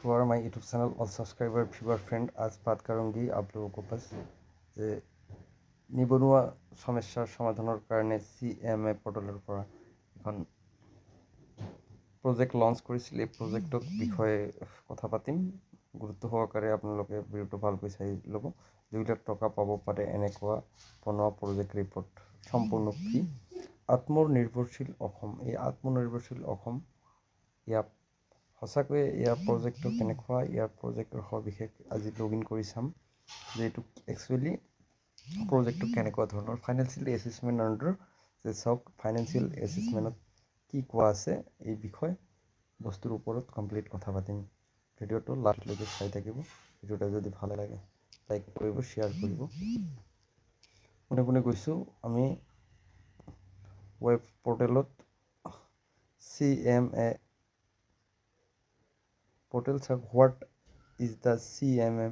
to our my YouTube channel, all subscriber, viewer, friend. आज बात करूँगी आप लोगों को बस যে নিবনুৱা সমস্যাৰ সমাধানৰ কাৰণে CMA পোৰ্টেলৰ পৰা এখন প্ৰজেক্ট লঞ্চ কৰিছিল। এই প্ৰজেক্টৰ বিষয়ে কথা পাতিম। গুৰুত্ব সহকাৰে আপোনালোকে ভিডিঅ'টো ভালকৈ চাই ল'ব। 2 লাখ টকা পাব পাৰে এনেকুৱা বনোৱা প্ৰজেক্ট ৰিপৰ্ট সম্পূৰ্ণ ফ্ৰী। আত্মনিৰ্ভৰশীল অসম, এই আত্মনিৰ্ভৰশীল অসম ইয়াক সঁচাকৈ ইয়াৰ প্ৰজেক্টটো কেনেকুৱা, ইয়াৰ প্ৰজেক্টৰ সবিশেষ আজি লগইন কৰি চাম যে এইটো একচুৱেলি প্ৰজেক্টটো কেনেকুৱা ধৰণৰ ফাইনেন্সিয়েল এছেছমেণ্ট আণ্ডাৰ যে চাওক ফাইনেন্সিয়েল এছেছমেণ্টত কি কোৱা আছে এই বিষয় বস্তুৰ ওপৰত কমপ্লিট কথা পাতিম। ভিডিঅ'টো লাষ্টলৈকে চাই থাকিব। ভিডিঅ'টা যদি ভালে লাগে লাইক কৰিব, শ্বেয়াৰ কৰিব। কোনে কোনে গৈছোঁ আমি ৱেব পৰ্টেলত CMA portal check what is the CMA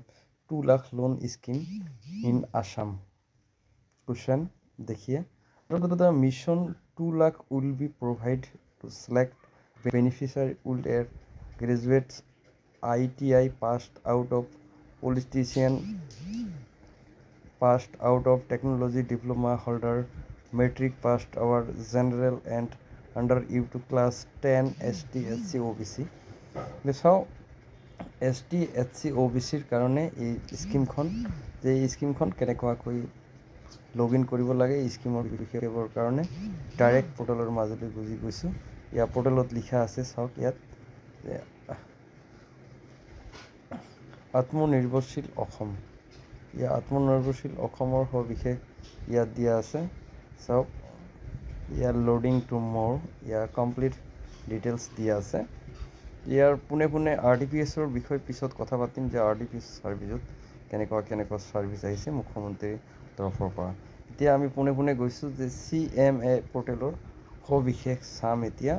2 lakh loan scheme in Assam. Question देखिए, the mission 2 lakh will be provided to select beneficiary will air graduates ITI passed out of politician passed out of technology diploma holder metric passed our general and under U2 class 10 ST SC OBC. চাওঁ ST SC OBCৰ কাৰণে এই স্কিমখন যে এই স্কিমখন কেনেকুৱাকৈ login কৰিব লাগে এই স্কিমৰ বিষয়ৰ কাৰণে ডাইৰেক্ট পোৰ্টেলৰ মাজলৈ গুচি গৈছোঁ। ইয়াৰ পোৰ্টেলত লিখা আছে চাওক ইয়াত আত্মনিৰ্ভৰশীল অসম, ইয়াৰ আত্মনিৰ্ভৰশীল অসমৰ সবিশেষ ইয়াত দিয়া আছে। চাওক ইয়াৰ লোডিং টু মোৰ ইয়াৰ কমপ্লিট ডিটেইলছ দিয়া আছে। ইয়াৰ পোনে পোনে RDPSৰ বিষয়ে পিছত কথা পাতিম যে RDPS ছাৰ্ভিচত কেনেকুৱা ছাৰ্ভিচ আহিছে মুখ্যমন্ত্ৰীৰ তৰফৰ পৰা। এতিয়া আমি পোনে পোনে গৈছোঁ যে CMA পোৰ্টেলৰ সবিশেষ চাম। এতিয়া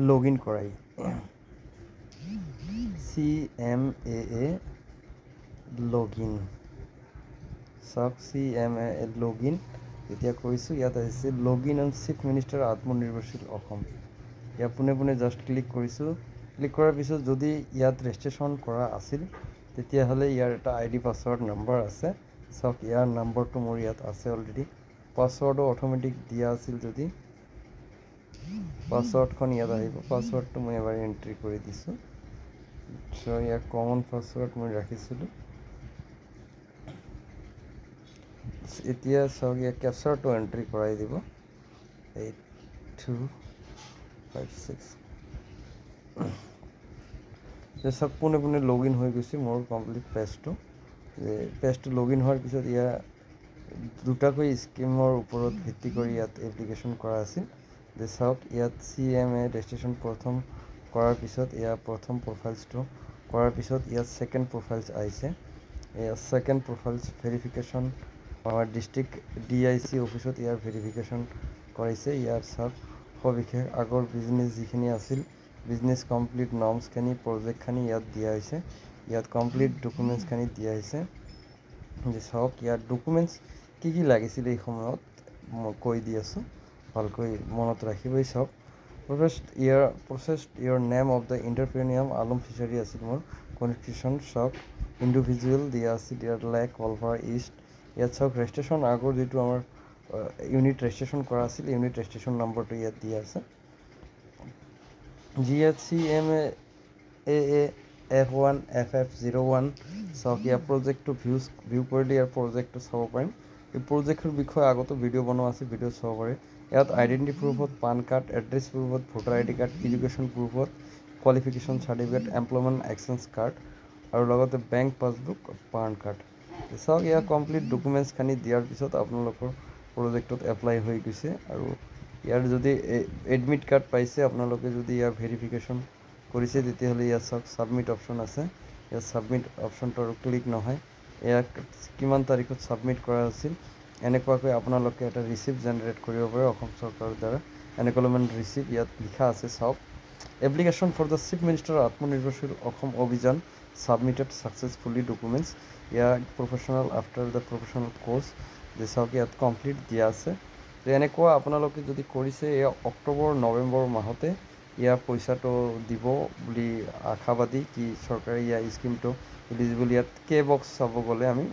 লগইন কৰাই CMA লগইন চাওক CMA লগইন এতিয়া কৰিছোঁ। ইয়াত আহিছে login on chief minister Atmanirbharshil Assam. ইয়াত পোনে পোনে জাষ্ট ক্লিক কৰিছোঁ। ক্লিক কৰাৰ পিছত যদি ইয়াত ৰেজিষ্ট্ৰেশ্যন কৰা আছিল তেতিয়াহ'লে ইয়াৰ এটা ID পাছৱৰ্ড নম্বৰ আছে। চাওক ইয়াৰ নম্বৰটো মোৰ ইয়াত আছে অলৰেডি। পাছৱৰ্ডো অট'মেটিক দিয়া আছিল যদি পাছৱৰ্ডখন ইয়াত আহিব। পাছৱৰ্ডটো মই এবাৰ এণ্ট্ৰি কৰি দিছোঁ। চ' ইয়াৰ কমন পাছৱৰ্ড মই ৰাখিছিলোঁ। এতিয়া চাওক ইয়াৰ কেপচাৰটো এণ্ট্ৰি কৰাই দিব 8256। চাওক পোনে পোনে লগইন হৈ গৈছে মোৰ কমপ্লিট পেজটো। পেজটো লগইন হোৱাৰ পিছত ইয়াৰ দুটাকৈ স্কিমৰ ওপৰত ভিত্তি কৰি ইয়াত এপ্লিকেশ্যন কৰা আছিল। যে চাওক ইয়াত CMA ৰেজিষ্ট্ৰেশ্যন প্ৰথম কৰাৰ পিছত ইয়াৰ প্ৰথম প্ৰফাইলছটো কৰাৰ পিছত ইয়াত ছেকেণ্ড প্ৰফাইলছ আহিছে। ইয়াৰ ছেকেণ্ড প্ৰফাইলছ ভেৰিফিকেশ্যন আমাৰ ডিষ্ট্ৰিক্ট DIC অফিচত ইয়াৰ ভেৰিফিকেশ্যন কৰাইছে। ইয়াৰ চাওক সবিশেষ আগৰ বিজনেছ যিখিনি আছিল বিজনেছ কমপ্লিট নৰ্মছখিনি প্ৰজেক্টখিনি ইয়াত দিয়া হৈছে। ইয়াত কমপ্লিট ডকুমেণ্টছখিনি দিয়া হৈছে। যে চাওক ইয়াত ডকুমেণ্টছ কি লাগিছিল এই সময়ত মই কৈ দি আছোঁ, ভালকৈ মনত ৰাখিবই। চাওক প্ৰচেছড ইয়াৰ নেম অফ দ্য এণ্টাৰপ্ৰেনিয়ৰ আলম ফিচাৰী আছিল মোৰ কনফিউশ্যন। চাওক ইণ্ডিভিজুৱেল দিয়া আছিল ইয়াৰ লেক কলভাৰ ইষ্ট। ইয়াত চাওক ৰেজিষ্ট্ৰেশ্যন আগৰ যিটো আমাৰ ইউনিট ৰেজিষ্ট্ৰেশ্যন কৰা আছিল ইউনিট ৰেজিষ্ট্ৰেশ্যন নম্বৰটো ইয়াত দিয়া আছে। CMA F1 FF01 চাওক ইয়াৰ প্ৰজেক্টটো ভিউ কৰিলে ইয়াৰ প্ৰজেক্টটো চাব পাৰিম। এই প্ৰজেক্টৰ বিষয়ে আগতো ভিডিঅ' বনোৱা আছে, ভিডিঅ' চাব পাৰে। ইয়াত আইডেণ্টি প্ৰুফত পান কাৰ্ড, এড্ৰেছ প্ৰুফত ভোটাৰ ID কাৰ্ড, এডুকেশ্যন প্ৰুফত qualification certificate, employment exchange card আৰু লগতে বেংক পাছবুক, পান কাৰ্ড। চাওক ইয়াৰ কমপ্লিট ডকুমেণ্টছখিনি দিয়াৰ পিছত আপোনালোকৰ প্ৰজেক্টত এপ্লাই হৈ গৈছে। আৰু ইয়াৰ যদি এডমিট কাৰ্ড পাইছে আপোনালোকে যদি ইয়াৰ ভেৰিফিকেশ্যন কৰিছে তেতিয়াহ'লে ইয়াত চাওক ছাবমিট অপশ্যন আছে। ইয়াত ছাবমিট অপশ্যনটো আৰু ক্লিক নহয়। ইয়াক কিমান তাৰিখত ছাবমিট কৰা আছিল এনেকুৱাকৈ আপোনালোকে এটা ৰিচিপ্ট জেনেৰেট কৰিব পাৰে অসম চৰকাৰৰ দ্বাৰা। এনকলমেণ্ট ৰিচিপ্ট ইয়াত লিখা আছে চাওক application for the chief minister Atmanirbharshil Asom Abhiyan submitted successfully documents. ইয়াৰ professional after the professional course যে চাওক ইয়াত কমপ্লিট দিয়া আছে। যে এনেকুৱা আপোনালোকে যদি কৰিছে এই অক্টোবৰ নৱেম্বৰ মাহতে ইয়াৰ পইচাটো দিব বুলি আশাবাদী কি চৰকাৰে ইয়াৰ স্কিমটো ইলিজিবল। ইয়াত কে বক্স চাব গ'লে আমি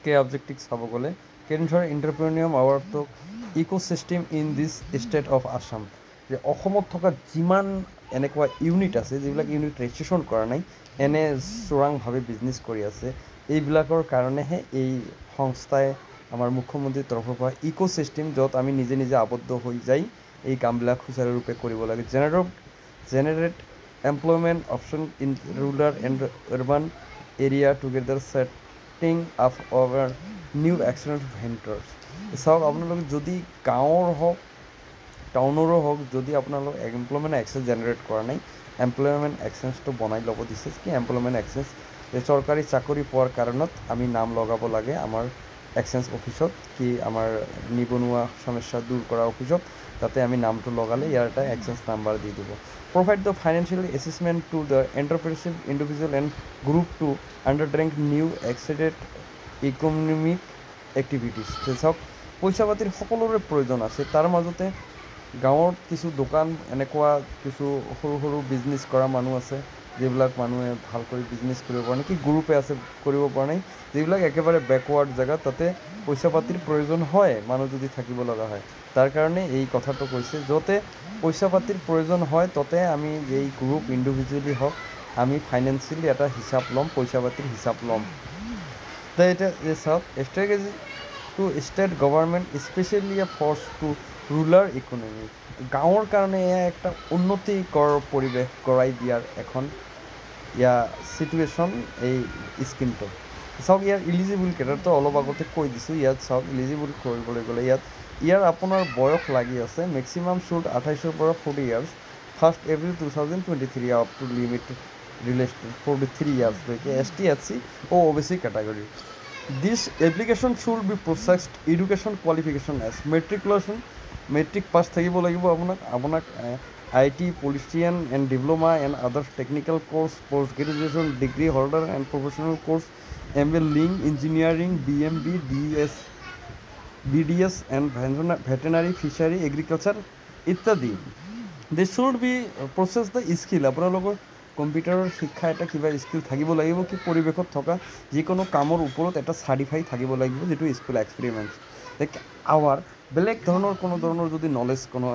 কে অবজেক্টিভ চাব গ'লে কেনেধৰ এণ্টাৰপ্ৰেনিয়ৰ আৱাৰটোক ecosystem in this state of Assam, যে অসমত থকা যিমান এনেকুৱা ইউনিট আছে যিবিলাক ইউনিট ৰেজিষ্ট্ৰেশ্যন কৰা নাই, এনে চোৰাংভাৱে বিজনেছ কৰি আছে, এইবিলাকৰ কাৰণেহে এই সংস্থাই আমাৰ মুখ্যমন্ত্ৰীৰ তৰফৰ পৰা ইক'চিষ্টেম, য'ত আমি নিজে নিজে আবদ্ধ হৈ যাই এই কামবিলাক সুচাৰুৰূপে কৰিব লাগে। Generate employment option in rural and urban area together setting up over new accident ventures. চাওক, আপোনালোকে যদি গাঁৱৰ হওক টাউনৰো হওক, যদি আপোনালোক এমপ্লয়মেণ্ট এক্সেঞ্জ জেনেৰেট কৰা নাই, এমপ্লয়মেণ্ট এক্সেঞ্জটো বনাই ল'ব দিছে। কি এমপ্লয়মেণ্ট এক্সেঞ্জ? চৰকাৰী চাকৰি পোৱাৰ কাৰণত আমি নাম লগাব লাগে আমাৰ এক্সেঞ্জ অফিচত, কি আমাৰ নিবনুৱা সমস্যা দূৰ কৰা অফিচত, তাতে আমি নামটো লগালে ইয়াৰ এটা এক্সেঞ্জ নাম্বাৰ দি দিব। Provide the financial assistment to the entrepreneurship individual and group to undertake new exceeded economic activities. চাওক, পইচা পাতিৰ সকলোৰে প্ৰয়োজন আছে, তাৰ মাজতে গাঁৱত কিছু দোকান এনেকুৱা কিছু সৰু সৰু বিজনেছ কৰা মানুহ আছে, যিবিলাক মানুহে ভালকৈ বিজনেছ কৰিব পৰা নাই, কি গ্ৰুপে আছে কৰিব পৰা নাই, যিবিলাক একেবাৰে বেকৱাৰ্ড জেগাত, তাতে পইচা পাতিৰ প্ৰয়োজন হয় মানুহ যদি থাকিব লগা হয়। তাৰ কাৰণে এই কথাটো কৈছে, য'তে পইচা পাতিৰ প্ৰয়োজন হয় ততে আমি এই গ্ৰুপ ইণ্ডিভিজুৱেলি হওক, আমি ফাইনেন্সিয়েলি এটা হিচাপ ল'ম, পইচা পাতিৰ হিচাপ ল'ম। এতিয়া চাওক, strategy to state government specially a force to rural economy. গাঁৱৰ কাৰণে এয়া একটা উন্নতিকৰ পৰিৱেশ গঢ়াই দিয়াৰ এখন চিটুৱেশ্যন এই স্কিমটো। চাওক, ইয়াৰ ইলিজিবল কেইটাতো অলপ আগতে কৈ দিছোঁ। ইয়াত চাওক, ইলিজিবল কৰিবলৈ গ'লে ইয়াৰ আপোনাৰ বয়স লাগি আছে মেক্সিমাম শ্বুড 28ৰ পৰা 40 years, 1 April 2023 up to limit related 43 ইয়াৰ্ছলৈকে ST SC OBC category. This application should be possessed education qualification as matric pass থাকিব লাগিব আপোনাক IT politician and diploma and others technical course, post graduation degree holder and professional course, MA link engineering, BMB, BDS and veterinary, fishery, agriculture ইত্যাদি। This should be process the skill. আপোনালোকৰ কম্পিউটাৰৰ শিক্ষা এটা কিবা skill থাকিব লাগিব, কি পৰিৱেশত থকা যিকোনো কামৰ ওপৰত এটা চাৰ্টিফাই থাকিব লাগিব, যিটো স্কুল এক্সপেৰিমেণ্ট। বেলেগ ধৰণৰ কোনো ধৰণৰ যদি নলেজ, কোনো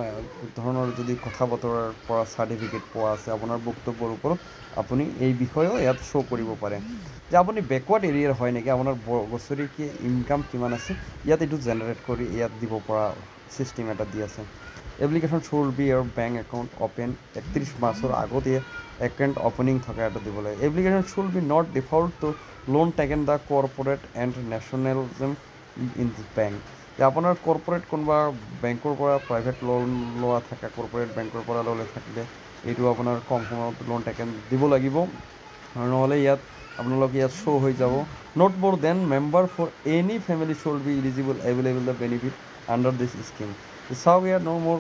ধৰণৰ যদি কথা বতৰাৰ পৰা চাৰ্টিফিকেট পোৱা আছে আপোনাৰ বক্তব্যৰ ওপৰত, আপুনি এই বিষয়েও ইয়াত শ্ব' কৰিব পাৰে যে আপুনি বেকৱাৰ্ড এৰিয়াৰ হয় নেকি, আপোনাৰ বছৰি ইনকাম কিমান আছে, ইয়াত এইটো জেনেৰেট কৰি ইয়াত দিব পৰা ছিষ্টেম এটা দি আছে। এপ্লিকেশ্যন শ্বুড বি ইয়াৰ বেংক একাউণ্ট অ'পেন 31 মাৰ্চৰ আগতে একাউণ্ট অ'পেনিং থকা এটা দিব লাগে। Application should be not default to loan taken the corporate and nationalism in the bank. যে আপোনাৰ কৰ্পৰেট কোনোবা বেংকৰ পৰা প্ৰাইভেট লোন লোৱা থাকে, কৰ্পৰেট বেংকৰ পৰা ল'লে থাকিলে এইটো আপোনাৰ কম সময়ত লোন টেকেন দিব লাগিব, নহ'লে আপোনালোক ইয়াত শ্ব' হৈ যাব। Not more than member for any family should be available the benefit under this scheme. চাওক, ইয়াত ন' মোৰ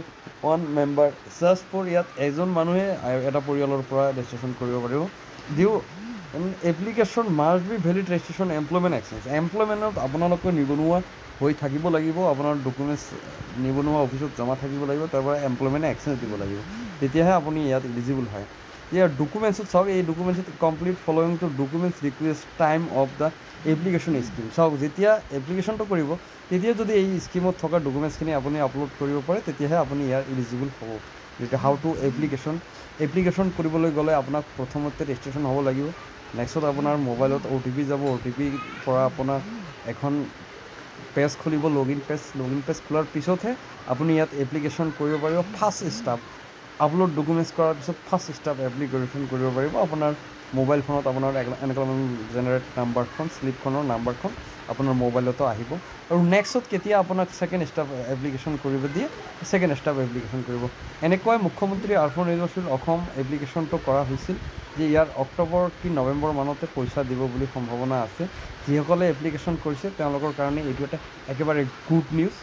1 মেম্বাৰ জাষ্ট ফৰ ইয়াত এজন মানুহে এটা পৰিয়ালৰ পৰা ৰেজিষ্ট্ৰেশ্যন কৰিব পাৰিব। Application must be valid registration employment exchange. এমপ্লয়মেণ্টত আপোনালোকে নিবনুৱা হৈ থাকিব লাগিব, আপোনাৰ ডকুমেণ্টছ নিবনুৱা অফিচত জমা থাকিব লাগিব, তাৰ পৰা এমপ্লয়মেণ্ট এক্সেঞ্জ দিব লাগিব, তেতিয়াহে আপুনি ইয়াত ইলিজিবল হয়। ইয়াৰ ডকুমেণ্টছত চাওক, এই ডকুমেণ্টছত complete following to documents request time of the application scheme. চাওক, যেতিয়া এপ্লিকেশ্যনটো কৰিব তেতিয়া যদি এই স্কিমত থকা ডকুমেণ্টছখিনি আপুনি আপলোড কৰিব পাৰে, তেতিয়াহে আপুনি ইয়াৰ ইলিজিবল হ'ব। যেতিয়া হাউ টু এপ্লিকেশ্যন কৰিবলৈ গ'লে আপোনাক প্ৰথমতে ৰেজিষ্ট্ৰেশ্যন হ'ব লাগিব, নেক্সট আপোনাৰ মোবাইলত OTP যাব, OTP পৰা আপোনাৰ এখন পেজ খুলিব, লগইন পেজ খোলাৰ পিছতহে আপুনি ইয়াত এপ্লিকেশ্যন কৰিব পাৰিব। ফাৰ্ষ্ট ষ্টেপ আপলোড ডকুমেণ্টছ কৰাৰ পিছত ফাৰ্ষ্ট ষ্টেপ এপ্লিকেশ্যন কৰিব পাৰিব। আপোনাৰ মোবাইল ফোনত আপোনাৰ এনেকুৱা জেনেৰেট নাম্বাৰখন, শ্লিপখনৰ নাম্বাৰখন আপোনাৰ মোবাইলতো আহিব, আৰু নেক্সটত কেতিয়া আপোনাক ছেকেণ্ড ষ্টেপ এপ্লিকেশ্যন কৰিব দিয়ে, ছেকেণ্ড ষ্টেপ এপ্লিকেশ্যন কৰিব। এনেকুৱাই মুখ্যমন্ত্ৰী আত্মনিৰ্ভৰশীল অসম এপ্লিকেশ্যনটো কৰা হৈছিল, যে ইয়াৰ অক্টোবৰ কি নৱেম্বৰ মানতে পইচা দিব বুলি সম্ভাৱনা আছে। যিসকলে এপ্লিকেশ্যন কৰিছে তেওঁলোকৰ কাৰণে এইটো এটা একেবাৰে গুড নিউজ,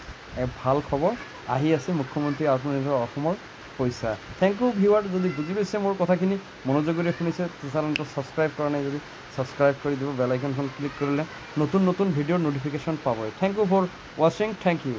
ভাল খবৰ আহি আছে মুখ্যমন্ত্ৰী আত্মনিৰ্ভৰ অসমৰ পইচা। থেংক ইউ ভিউৱাৰ, যদি বুজি পাইছে মোৰ কথাখিনি, মনোযোগেৰে শুনিছে, চেনেলটো ছাবস্ক্ৰাইব কৰা নাই যদি ছাবস্ক্ৰাইব কৰি দিব, বেল আইকনখন ক্লিক কৰিলে নতুন ভিডিঅ'ৰ ন'টিফিকেশ্যন পাবই। থেংক ইউ ফৰ ৱাচিং, থেংক ইউ।